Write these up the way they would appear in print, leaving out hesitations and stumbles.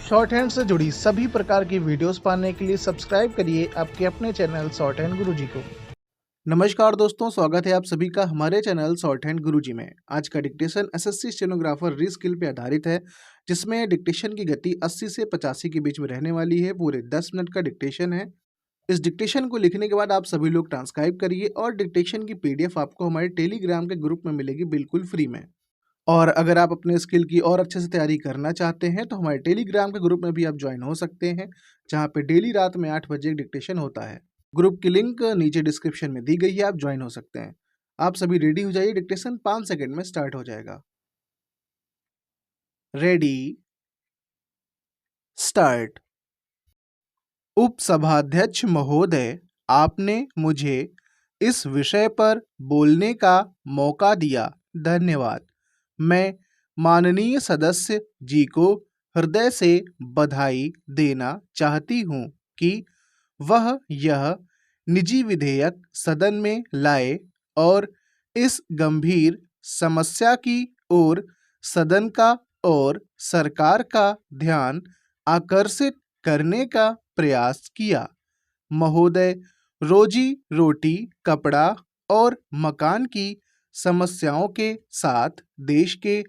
Short hand से जुड़ी सभी प्रकार की वीडियोस पाने के लिए सब्सक्राइब करिए आपके अपने चैनल शॉर्ट हैंड गुरुजी को। नमस्कार दोस्तों, स्वागत है आप सभी का हमारे चैनल शॉर्ट हैंड गुरुजी में। आज का डिक्टेशन एसएससी स्टेनोग्राफर रीस्किल पे आधारित है, जिसमें डिक्टेशन की गति 80 से 85 के बीच में रहने वाली है। पूरे 10 मिनट का डिक्टेशन है। इस डिक्टेशन को लिखने के बाद आप सभी लोग ट्रांसक्राइब करिए और डिक्टेशन की पीडीएफ आपको हमारे टेलीग्राम के ग्रुप में मिलेगी बिल्कुल फ्री में। और अगर आप अपने स्किल की और अच्छे से तैयारी करना चाहते हैं तो हमारे टेलीग्राम के ग्रुप में भी आप ज्वाइन हो सकते हैं, जहां पे डेली रात में 8 बजे डिक्टेशन होता है। ग्रुप की लिंक नीचे डिस्क्रिप्शन में दी गई है, आप ज्वाइन हो सकते हैं। आप सभी रेडी हो जाइए, डिक्टेशन 5 सेकंड में स्टार्ट हो जाएगा। Ready, start. उपसभाध्यक्ष महोदय, आपने मुझे इस विषय पर बोलने का मौका दिया, धन्यवाद। मैं माननीय सदस्य जी को हृदय से बधाई देना चाहती हूँ कि वह यह निजी विधेयक सदन में लाए और इस गंभीर समस्या की ओर सदन का और सरकार का ध्यान आकर्षित करने का प्रयास किया। महोदय, रोजी रोटी, कपड़ा और मकान की समस्याओं के साथ देश के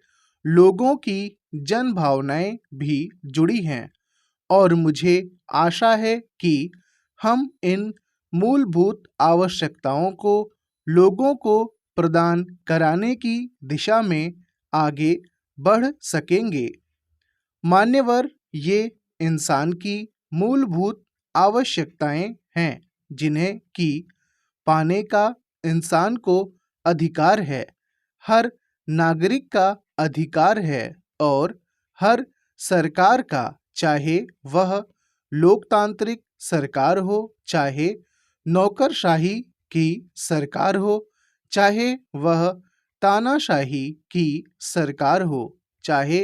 लोगों की जन भावनाएं भी जुड़ी हैं और मुझे आशा है कि हम इन मूलभूत आवश्यकताओं को लोगों को प्रदान कराने की दिशा में आगे बढ़ सकेंगे। मान्यवर, ये इंसान की मूलभूत आवश्यकताएं हैं जिन्हें कि पाने का इंसान को अधिकार है, हर नागरिक का अधिकार है और हर सरकार का, चाहे वह लोकतांत्रिक सरकार हो, चाहे नौकरशाही की सरकार हो, चाहे वह तानाशाही की सरकार हो, चाहे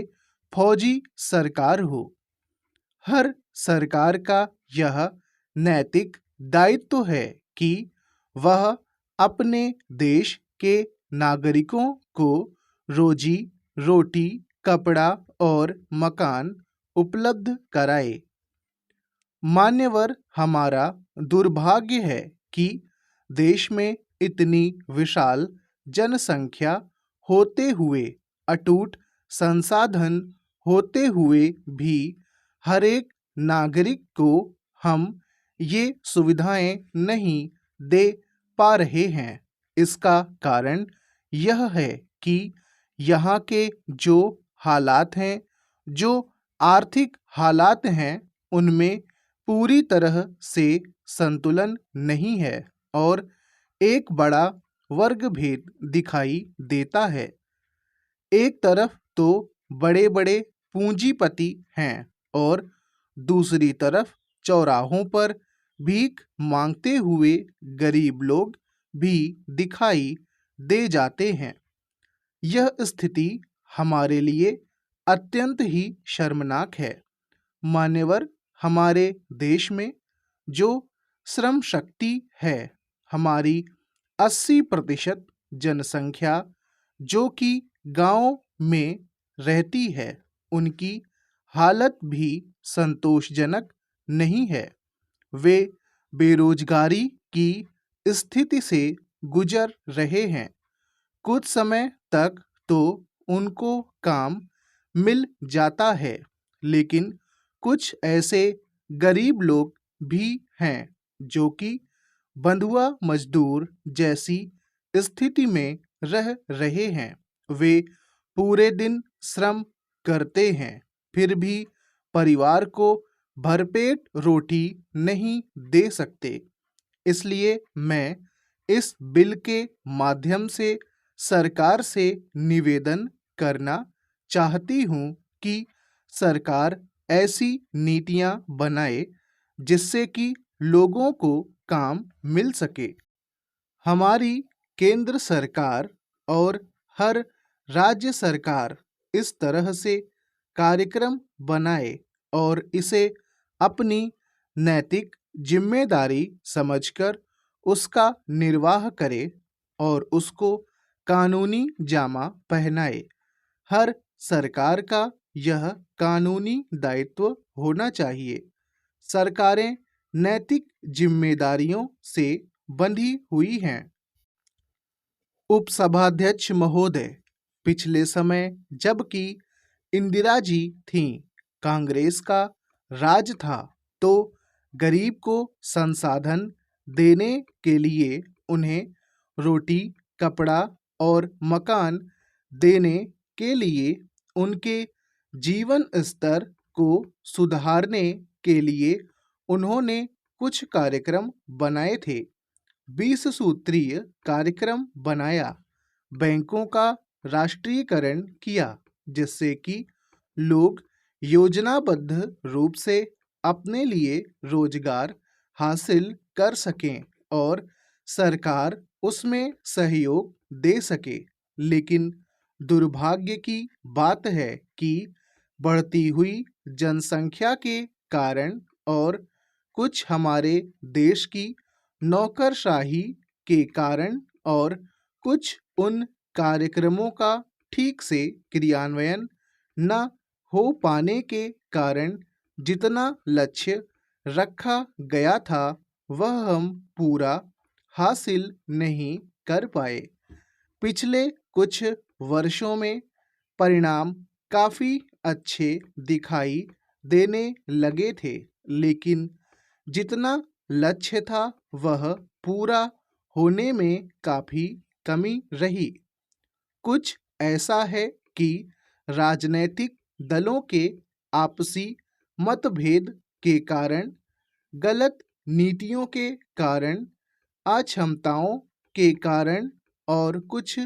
फौजी सरकार हो। हर सरकार का यह नैतिक दायित्व है कि वह अपने देश के नागरिकों को रोजी रोटी, कपड़ा और मकान उपलब्ध कराए। मान्यवर, हमारा दुर्भाग्य है कि देश में इतनी विशाल जनसंख्या होते हुए, अटूट संसाधन होते हुए भी हर एक नागरिक को हम ये सुविधाएं नहीं दे पा रहे हैं। इसका कारण यह है कि यहाँ के जो हालात हैं, जो आर्थिक हालात हैं, उनमें पूरी तरह से संतुलन नहीं है और एक बड़ा वर्ग भेद दिखाई देता है। एक तरफ तो बड़े बड़े पूंजीपति हैं और दूसरी तरफ चौराहों पर भीख मांगते हुए गरीब लोग भी दिखाई दे जाते हैं। यह स्थिति हमारे लिए अत्यंत ही शर्मनाक है। मान्यवर, हमारे देश में जो श्रम शक्ति है, हमारी 80% जनसंख्या जो कि गांव में रहती है, उनकी हालत भी संतोषजनक नहीं है। वे बेरोजगारी की स्थिति से गुजर रहे हैं। कुछ समय तक तो उनको काम मिल जाता है, लेकिन कुछ ऐसे गरीब लोग भी हैं जो कि बंधुआ मजदूर जैसी स्थिति में रह रहे हैं। वे पूरे दिन श्रम करते हैं, फिर भी परिवार को भरपेट रोटी नहीं दे सकते। इसलिए मैं इस बिल के माध्यम से सरकार से निवेदन करना चाहती हूँ कि सरकार ऐसी नीतियाँ बनाए जिससे कि लोगों को काम मिल सके। हमारी केंद्र सरकार और हर राज्य सरकार इस तरह से कार्यक्रम बनाए और इसे अपनी नैतिक जिम्मेदारी समझकर उसका निर्वाह करे और उसको कानूनी जामा पहनाए। हर सरकार का यह कानूनी दायित्व होना चाहिए। सरकारें नैतिक जिम्मेदारियों से बंधी हुई हैं। उपसभाध्यक्ष महोदय, पिछले समय जबकि इंदिरा जी थीं, कांग्रेस का राज था, तो गरीब को संसाधन देने के लिए उन्हें रोटी, कपड़ा और मकान देने के लिए उनके जीवन स्तर को सुधारने के लिए उन्होंने कुछ कार्यक्रम बनाए थे। 20 सूत्रीय कार्यक्रम बनाया, बैंकों का राष्ट्रीयकरण किया, जिससे कि लोग योजनाबद्ध रूप से अपने लिए रोजगार हासिल कर सकें और सरकार उसमें सहयोग दे सके। लेकिन दुर्भाग्य की बात है कि बढ़ती हुई जनसंख्या के कारण और कुछ हमारे देश की नौकरशाही के कारण और कुछ उन कार्यक्रमों का ठीक से क्रियान्वयन न हो पाने के कारण जितना लक्ष्य रखा गया था वह हम पूरा हासिल नहीं कर पाए। पिछले कुछ वर्षों में परिणाम काफ़ी अच्छे दिखाई देने लगे थे, लेकिन जितना लक्ष्य था वह पूरा होने में काफ़ी कमी रही। कुछ ऐसा है कि राजनैतिक दलों के आपसी मतभेद के कारण, गलत नीतियों के कारण, अक्षमताओं के कारण और कुछ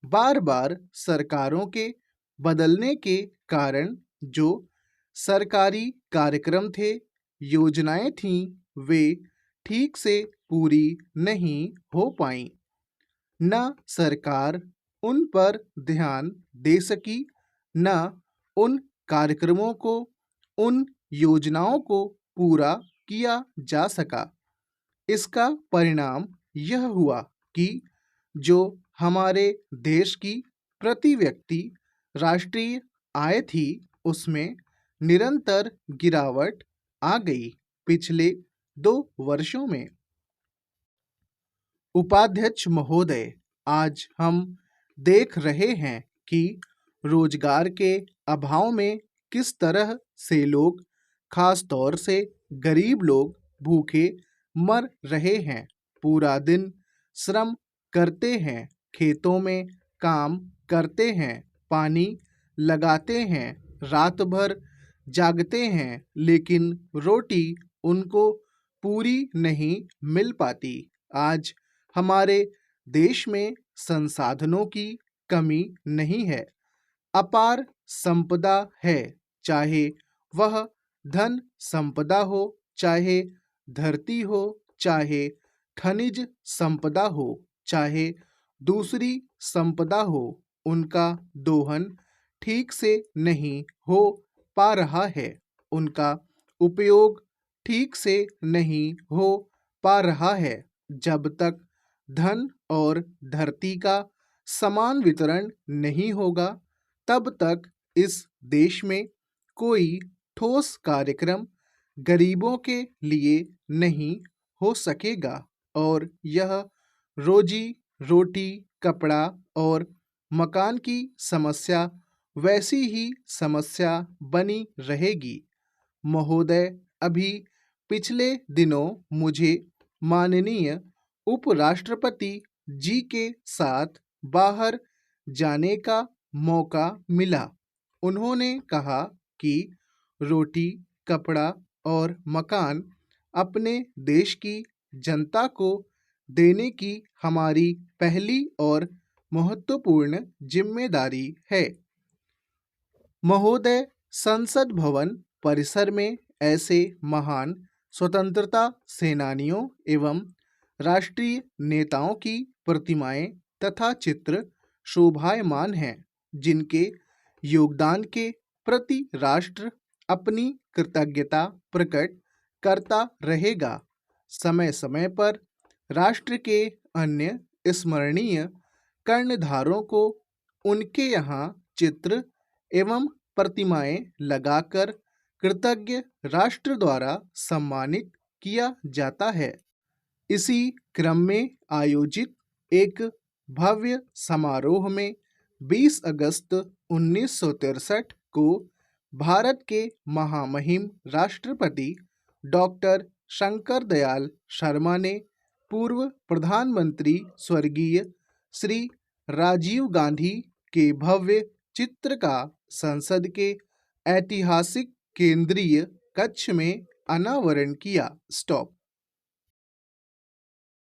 बार बार सरकारों के बदलने के कारण जो सरकारी कार्यक्रम थे, योजनाएं थीं, वे ठीक से पूरी नहीं हो पाईं। न सरकार उन पर ध्यान दे सकी, न उन कार्यक्रमों को, उन योजनाओं को पूरा किया जा सका। इसका परिणाम यह हुआ कि जो हमारे देश की प्रति व्यक्ति राष्ट्रीय आय थी, उसमें निरंतर गिरावट आ गई। पिछले 2 वर्षों में उपाध्यक्ष महोदय, आज हम देख रहे हैं कि रोजगार के अभाव में किस तरह से लोग, खास तौर से गरीब लोग, भूखे मर रहे हैं। पूरा दिन श्रम करते हैं, खेतों में काम करते हैं, पानी लगाते हैं, रात भर जागते हैं, लेकिन रोटी उनको पूरी नहीं मिल पाती। आज हमारे देश में संसाधनों की कमी नहीं है, अपार संपदा है, चाहे वह धन संपदा हो, चाहे धरती हो, चाहे खनिज संपदा हो, चाहे दूसरी संपदा हो, उनका दोहन ठीक से नहीं हो पा रहा है, उनका उपयोग ठीक से नहीं हो पा रहा है। जब तक धन और धरती का समान वितरण नहीं होगा, तब तक इस देश में कोई ठोस कार्यक्रम गरीबों के लिए नहीं हो सकेगा और यह रोजी रोटी, कपड़ा और मकान की समस्या वैसी ही समस्या बनी रहेगी। महोदय, अभी पिछले दिनों मुझे माननीय उपराष्ट्रपति जी के साथ बाहर जाने का मौका मिला। उन्होंने कहा कि रोटी, कपड़ा और मकान अपने देश की जनता को देने की हमारी पहली और महत्वपूर्ण जिम्मेदारी है। महोदय, संसद भवन परिसर में ऐसे महान स्वतंत्रता सेनानियों एवं राष्ट्रीय नेताओं की प्रतिमाएं तथा चित्र शोभायमान हैं, जिनके योगदान के प्रति राष्ट्र अपनी कृतज्ञता प्रकट करता रहेगा। समय समय पर राष्ट्र के अन्य स्मरणीय कर्णधारों को उनके यहाँ चित्र एवं प्रतिमाएं लगाकर कृतज्ञ राष्ट्र द्वारा सम्मानित किया जाता है। इसी क्रम में आयोजित एक भव्य समारोह में 20 अगस्त 1963 को भारत के महामहिम राष्ट्रपति डॉक्टर शंकर दयाल शर्मा ने पूर्व प्रधानमंत्री स्वर्गीय श्री राजीव गांधी के भव्य चित्र का संसद के ऐतिहासिक केंद्रीय कक्ष में अनावरण किया। स्टॉप।